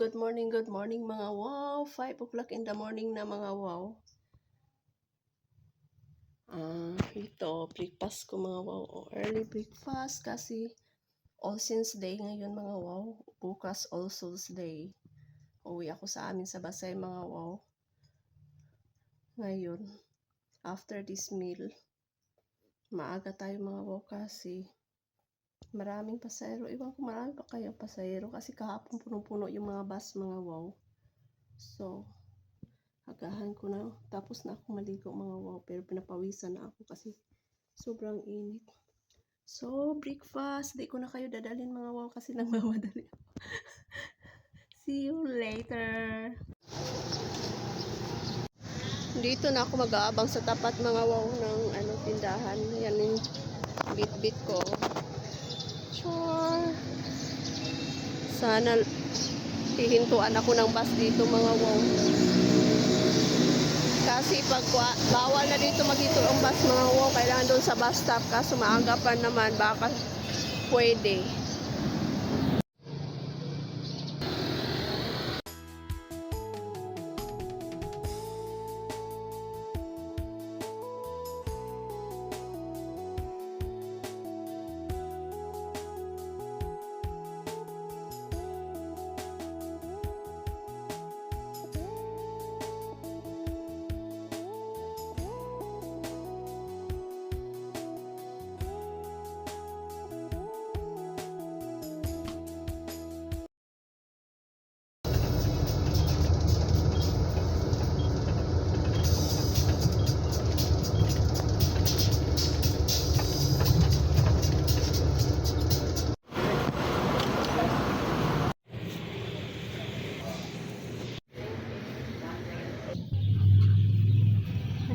good morning mga wow. 5 o'clock in the morning na mga wow. Ito, breakfast ko mga wow. Early breakfast kasi All Saints Day ngayon mga wow. Bukas All Souls Day. Uwi ako sa amin sa Basay mga wow. Ngayon, after this meal, maaga tayo mga wow kasi maraming pasahero. Iwan ko marami pa kayong pasahero kasi kahapon punong-puno yung mga bus mga wow. So, agahan ko na. Tapos na ako maligo mga wow. Pero pinapawisan na ako kasi sobrang init. So, breakfast. Di ko na kayo dadalhin mga wow kasi nagmamadali ako. See you later. Dito na ako mag-aabang sa tapat mga wow ng tindahan. Yan yung bit-bit ko. Sure. Sana hihintuan ako ng bus dito mga wow. Kasi pag bawal na dito maghinto ang bus mga wow, kailangan doon sa bus stop. Kaso maaga pa naman, baka pwede.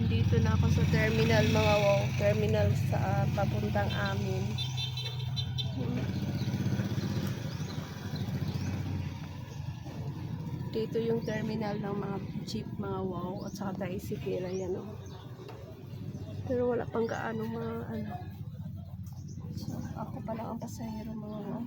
Dito na ako sa terminal mga wow. Terminal sa papuntang amin. Dito yung terminal ng mga jeep mga wow. At saka tricycle. Ayan o. Pero wala pang gaano mga So, ako pala ang pasahero mga wow.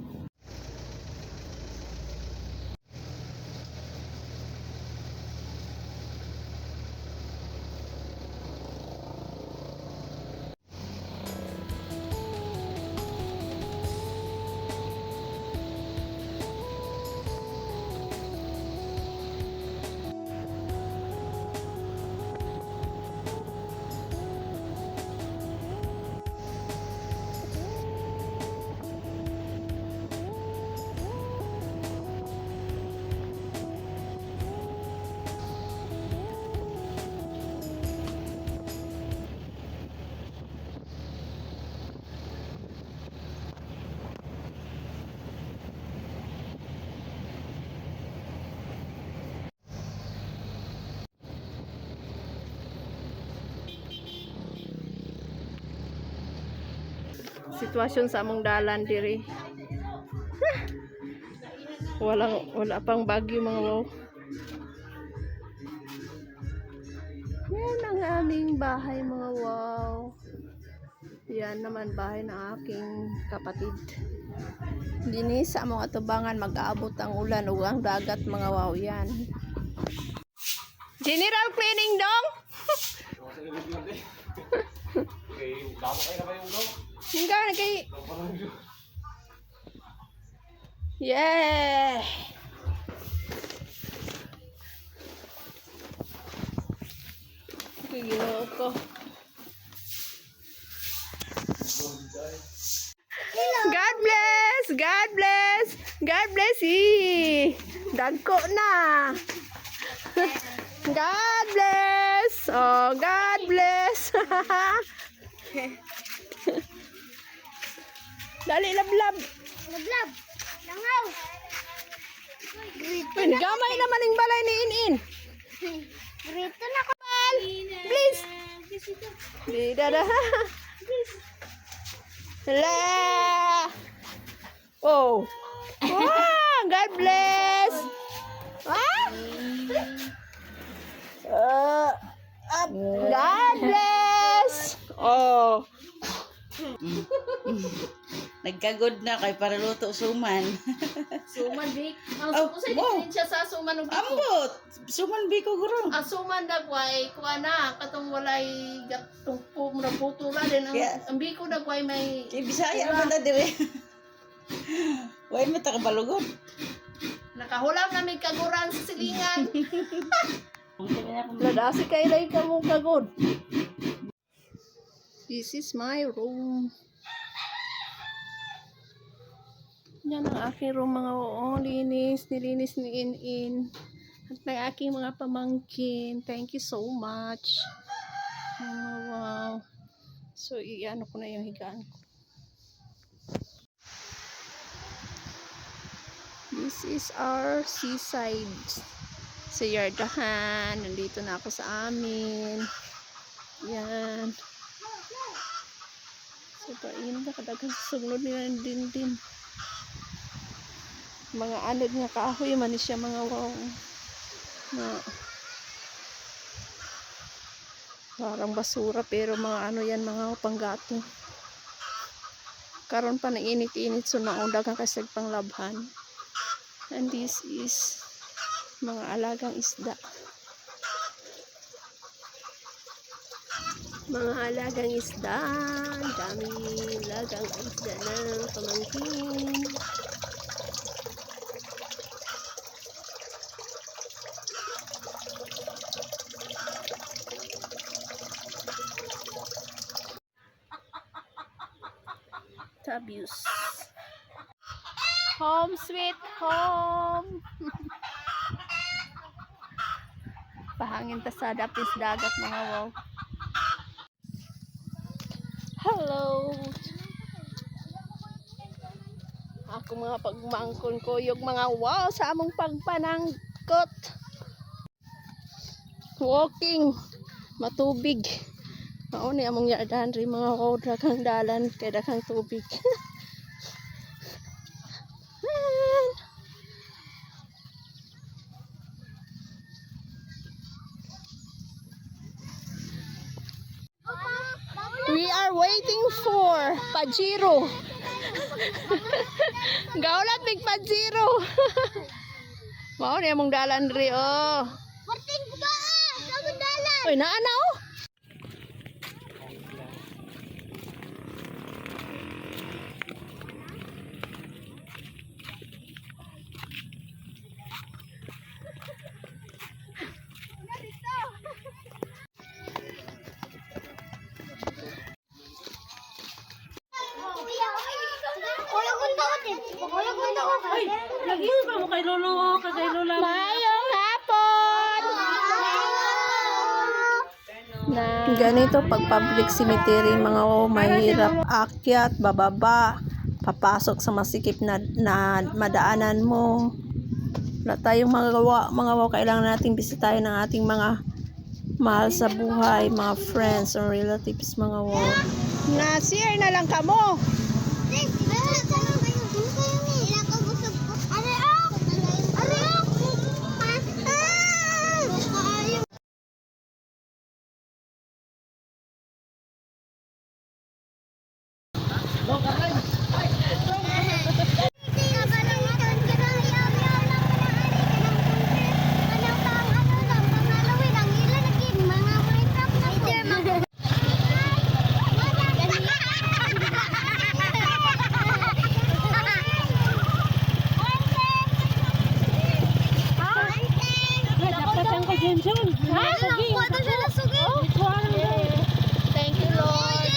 Sitwasyon sa among dalan diri. Wala pang bagyo mga wow. Yan ang aming bahay mga wow. Yan naman bahay ng aking kapatid. Dini sa mga tubangan mag-aabot ang ulan o ang dagat mga wow yan. General cleaning dong. Hingga na kay. Yeah. Ginawa ko. God bless! God bless! God bless you! Dagko na! God bless! Oh, God bless! Dali, lablab! Lablab! Langaw! Gamay naman yung balay ni In-In! Rito na ko! Please! Di dada! Hala! Oh! Wow! God bless! God bless! Oh! Nagkagod na kay para luto suman. Suman big. Ang Oh, oh, wow. din siya sa suman ng biko. Ambot! Suman biko guro. Ang suman dagway kuha na katong walay gatong na putula din Kaya- ang biko dagway may Kay Bisaya naman na dire. Way mo ta kabalugod. nakahulam na may kaguran sa silingan. Ang tabi na akong Ladasi kay lay ka mo kagod. This is my room. Yan ang aking room mga nilinis ni In. At ng aking mga pamangkin. Thank you so much. Wow. So, iano ko na yung higaan ko. This is our seaside. Sa yardahan. Nandito na ako sa amin. Yan. So, pain na kadagang susunod nila ng dindin. Mga anod nga kahoy man siya mga wow. Na parang basura pero mga ano yan mga panggato. Karon pa na init-init so naundag ang kasag panglabhan. And this is mga alagang isda. Mga alagang isda. Daming alagang isda ng pamangkin. Tabius. Home sweet home. Pahangin ta sa dapis dagat mga wow. Hello. Ako mga pagmangkon ko yung mga wow sa among pagpanangkot. Walking. Matubig. Mao ni among yardahan ri mga wow daghang dalan kay daghang tubig. We are waiting for Pajero. Gaulat big Pajero. Mao ni among dalan ri oh. Porting ko ba? Sa dalan. Oy naa na oh. Lagi ba mo kay lolo kay lola? Mayong hapon! Ganito pag public cemetery mga mahirap akyat, bababa, papasok sa masikip na madaanan mo. Wala tayong mga kailangan nating bisitahin ng ating mga mahal sa buhay, mga friends or relatives mga Na-share na lang kamo. Thank you, Lord.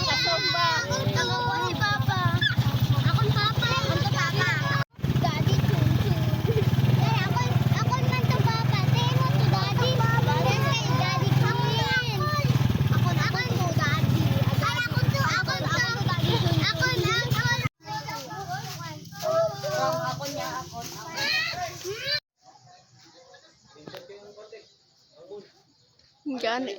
Kasomba. Ako si Papa. Ako si Papa. Ako si Papa. Daddy Chun. Ako man to Papa. Temo to Daddy. Daddy Queen. Ako to Daddy. Ako to Daddy Chun. Ako niya. Gani.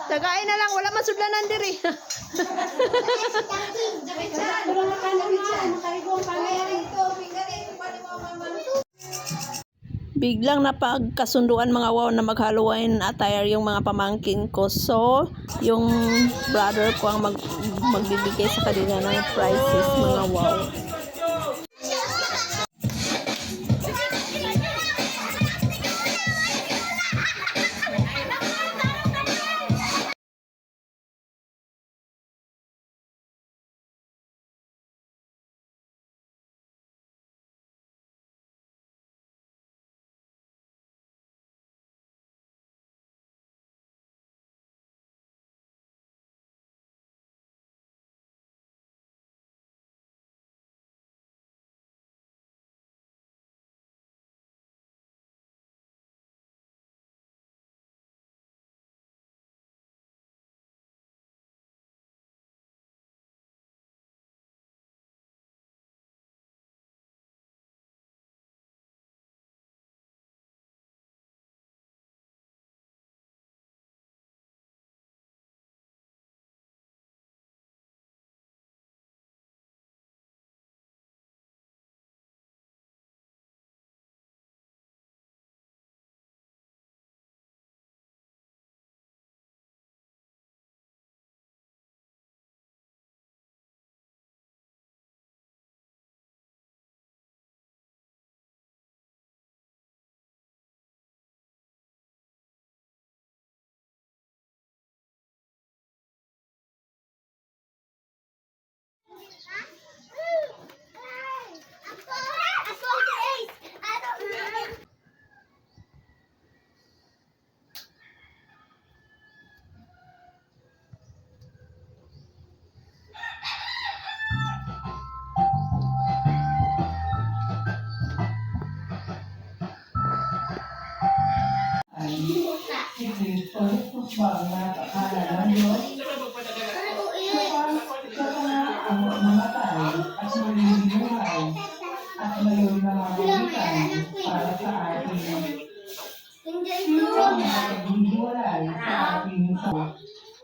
Tagain na lang, wala masudlanan diri. Biglang napagkasunduan mga wow na mag-Halloween attire yung mga pamangkin ko. So, yung brother ko ang magbibigay sa kanila ng prizes mga wow.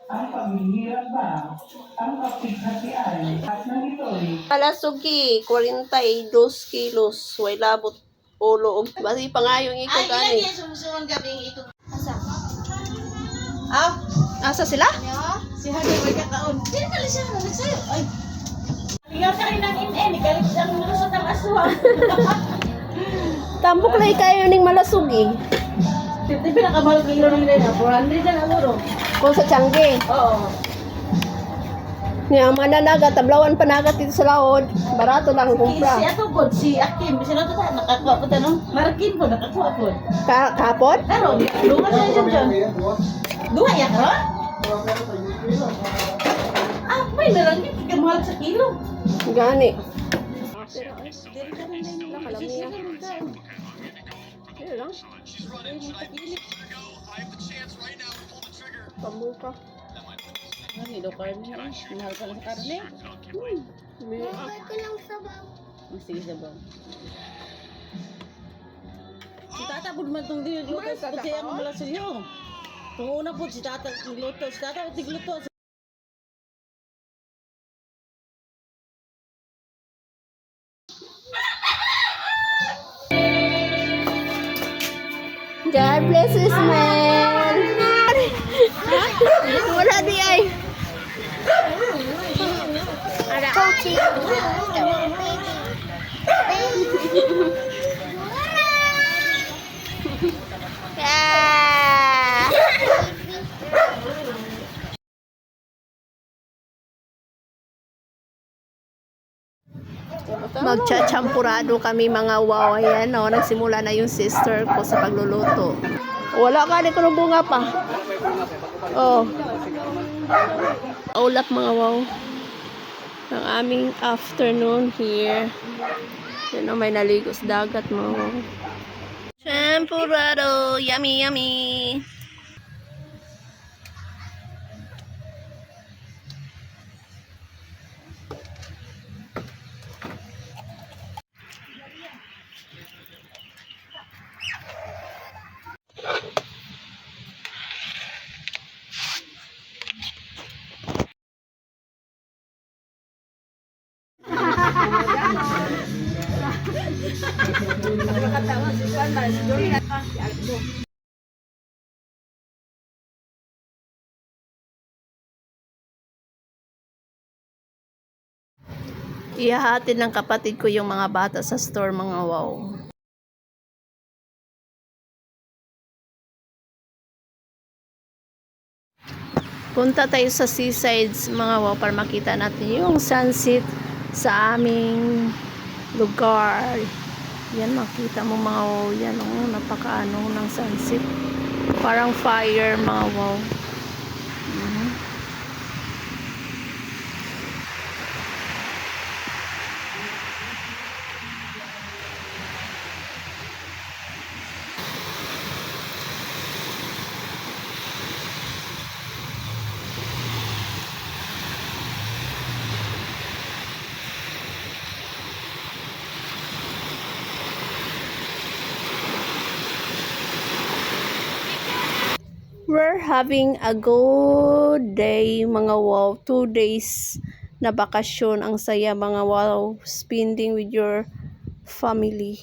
Ang paghihirap ba? Ang kapighatian at nangito'y Palasugi, 42 kilos. Way labot ulo. Basi pangayong ikaw gani. sumusuon gabi ito. Asa sila? Si Hadi may kakaon. Hindi pala siya nagsayo. Ay. Tingnan ka rin ng in-in. Galit siyang lusot ang aswang. Tambok na kayo ning malasugi. Titi pinakamahal kilo ng nila. 400 na namuro. Kung sa Tiangge. Oo. Nga mananaga, tablawan panagat dito sa laod. Barato lang Si kumpra. ato po, si Akim. Sino ito ta? Nakakuha po tanong. Marakin po, nakakuha po. Kapon? Karon, lunga siya dyan dyan. Duha ya karon? May narangit. Ikamahal sa kilo. Gani. Pambuka. Ano daw karne? Mahal ka na sa karne? Bawal ko lang sabaw. Sige sabaw. Si Tata po naman itong niluto. Kasi ang malasul yun. Kung una po si Tata niluto. Si Tata nagluto. God bless Ismael. Wala di ay. Coaching. Yeah. Magchachampurado kami mga wow. Ayan o, nagsimula na yung sister ko sa pagluluto. Wala ka, di ko ng bunga pa. Oh. Ulap mga wow. Ang aming afternoon here. Yan o, may naligo sa dagat mga wow. Champurado. Yummy, yummy. Nakakatawa si Juan, si Julian. Si Aldo. Ihahatid ng kapatid ko yung mga bata sa store, mga wow. Punta tayo sa seasides, mga wow, para makita natin yung sunset sa aming lugar. Yan, makita mo mga wow, yan, oh, napakaano ng sunset. Parang fire, mga wow. We're having a good day, mga wow. 2 days na bakasyon. Ang saya, mga wow. Spending with your family.